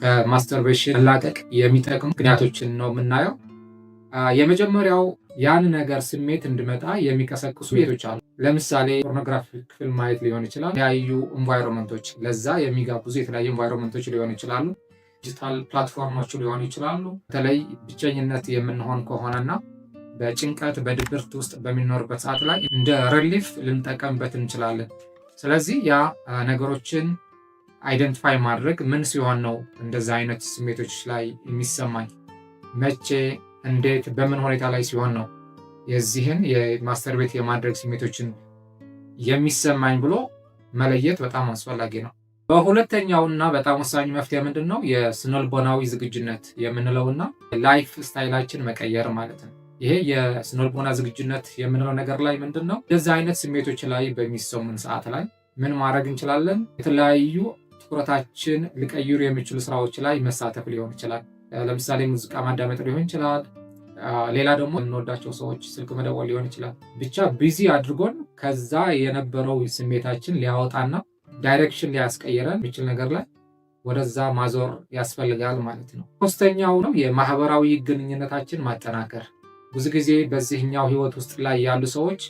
ከማስተርቤሽን መላቀቅ የሚጠቅሙ ምክንያቶችን ነው የምናየው። የመጀመሪያው ያን ነገር ስሜት እንዲመጣ የሚቀሰቅሱ ቤቶች አሉ። ለምሳሌ ፖርኖግራፊክ ፊልም ማየት ሊሆን ይችላል። የተለያዩ ኢንቫይሮንመንቶች ለዛ የሚጋብዙ የተለያዩ ኢንቫይሮንመንቶች ሊሆኑ ይችላሉ። ዲጂታል ፕላትፎርሞች ሊሆኑ ይችላሉ። በተለይ ብቸኝነት የምንሆን ከሆነና በጭንቀት በድብርት ውስጥ በሚኖርበት ሰዓት ላይ እንደ ሪሊፍ ልንጠቀምበት እንችላለን። ስለዚህ ያ ነገሮችን አይደንቲፋይ ማድረግ ምን ሲሆን ነው እንደዛ አይነት ስሜቶች ላይ የሚሰማኝ፣ መቼ፣ እንዴት፣ በምን ሁኔታ ላይ ሲሆን ነው የዚህን የማስተርቤት የማድረግ ስሜቶችን የሚሰማኝ ብሎ መለየት በጣም አስፈላጊ ነው። በሁለተኛውና በጣም ወሳኝ መፍትሄ ምንድን ነው? የስነልቦናዊ ዝግጁነት የምንለውና ላይፍ ስታይላችን መቀየር ማለት ነው። ይሄ የስነልቦና ዝግጁነት የምንለው ነገር ላይ ምንድን ነው? እንደዚህ አይነት ስሜቶች ላይ በሚሰሙን ሰዓት ላይ ምን ማድረግ እንችላለን? የተለያዩ ትኩረታችን ሊቀይሩ የሚችሉ ስራዎች ላይ መሳተፍ ሊሆን ይችላል። ለምሳሌ ሙዚቃ ማዳመጥ ሊሆን ይችላል። ሌላ ደግሞ የምንወዳቸው ሰዎች ስልክ መደወል ሊሆን ይችላል። ብቻ ቢዚ አድርጎን ከዛ የነበረው ስሜታችን ሊያወጣና ዳይሬክሽን ሊያስቀይረን የሚችል ነገር ላይ ወደዛ ማዞር ያስፈልጋል ማለት ነው። ሶስተኛው ነው የማህበራዊ ግንኙነታችን ማጠናከር። ብዙ ጊዜ በዚህኛው ህይወት ውስጥ ላይ ያሉ ሰዎች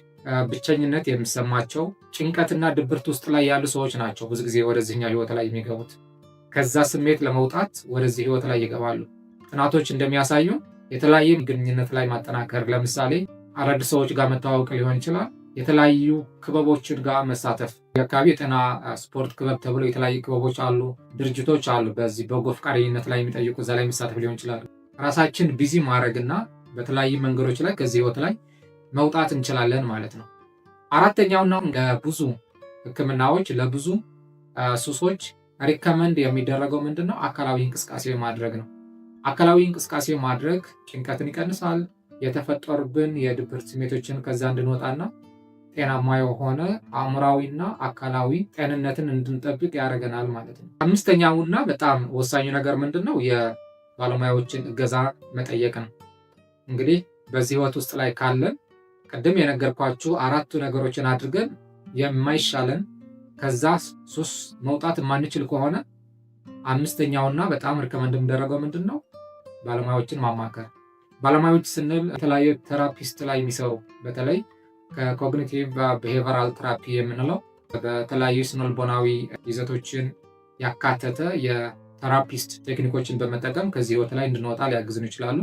ብቸኝነት የሚሰማቸው ጭንቀትና ድብርት ውስጥ ላይ ያሉ ሰዎች ናቸው ብዙ ጊዜ ወደዚህኛው ህይወት ላይ የሚገቡት። ከዛ ስሜት ለመውጣት ወደዚህ ህይወት ላይ ይገባሉ። ጥናቶች እንደሚያሳዩ የተለያየ ግንኙነት ላይ ማጠናከር፣ ለምሳሌ አዳዲስ ሰዎች ጋር መተዋወቅ ሊሆን ይችላል። የተለያዩ ክበቦችን ጋር መሳተፍ፣ የአካባቢ የጤና ስፖርት ክበብ ተብሎ የተለያዩ ክበቦች አሉ፣ ድርጅቶች አሉ። በዚህ በጎ ፈቃደኝነት ላይ የሚጠይቁ እዛ ላይ መሳተፍ ሊሆን ይችላል። ራሳችን ቢዚ ማድረግና በተለያዩ መንገዶች ላይ ከዚህ ህይወት ላይ መውጣት እንችላለን ማለት ነው። አራተኛውና ለብዙ ህክምናዎች ለብዙ ሱሶች ሪከመንድ የሚደረገው ምንድነው? አካላዊ እንቅስቃሴ ማድረግ ነው። አካላዊ እንቅስቃሴ ማድረግ ጭንቀትን ይቀንሳል። የተፈጠሩብን የድብርት ስሜቶችን ከዛ እንድንወጣና ጤናማ የሆነ አእምሯዊና አካላዊ ጤንነትን እንድንጠብቅ ያደርገናል ማለት ነው። አምስተኛውና በጣም ወሳኙ ነገር ምንድነው? የባለሙያዎችን እገዛ መጠየቅ ነው። እንግዲህ በዚህ ህይወት ውስጥ ላይ ካለን ቅድም የነገርኳችሁ አራቱ ነገሮችን አድርገን የማይሻለን ከዛ ሱስ መውጣት የማንችል ከሆነ አምስተኛውና በጣም ሪከመንድ የሚደረገው ምንድነው? ባለሙያዎችን ማማከር። ባለሙያዎች ስንል የተለያዩ ቴራፒስት ላይ የሚሰሩ በተለይ ከኮግኒቲቭ ቢሄቨራል ቴራፒ የምንለው በተለያዩ ስነልቦናዊ ይዘቶችን ያካተተ የቴራፒስት ቴክኒኮችን በመጠቀም ከዚህ ህይወት ላይ እንድንወጣ ሊያግዙን ይችላሉ።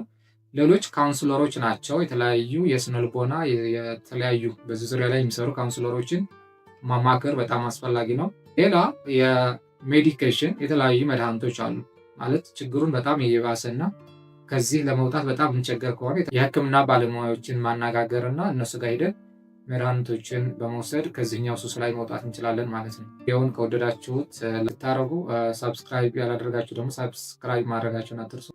ሌሎች ካውንስለሮች ናቸው። የተለያዩ የስነልቦና የተለያዩ በዚህ ዙሪያ ላይ የሚሰሩ ካውንስለሮችን ማማከር በጣም አስፈላጊ ነው። ሌላ የሜዲኬሽን የተለያዩ መድኃኒቶች አሉ። ማለት ችግሩን በጣም የባሰና ከዚህ ለመውጣት በጣም የምንቸገር ከሆነ የህክምና ባለሙያዎችን ማነጋገርና እነሱ ጋር ሄደን መድኃኒቶችን በመውሰድ ከዚህኛው ሱስ ላይ መውጣት እንችላለን ማለት ነው። ቪዲዮውን ከወደዳችሁት ልታደርጉ፣ ሰብስክራይብ ያላደረጋችሁ ደግሞ ሰብስክራይብ ማድረጋችሁን አትርሱ።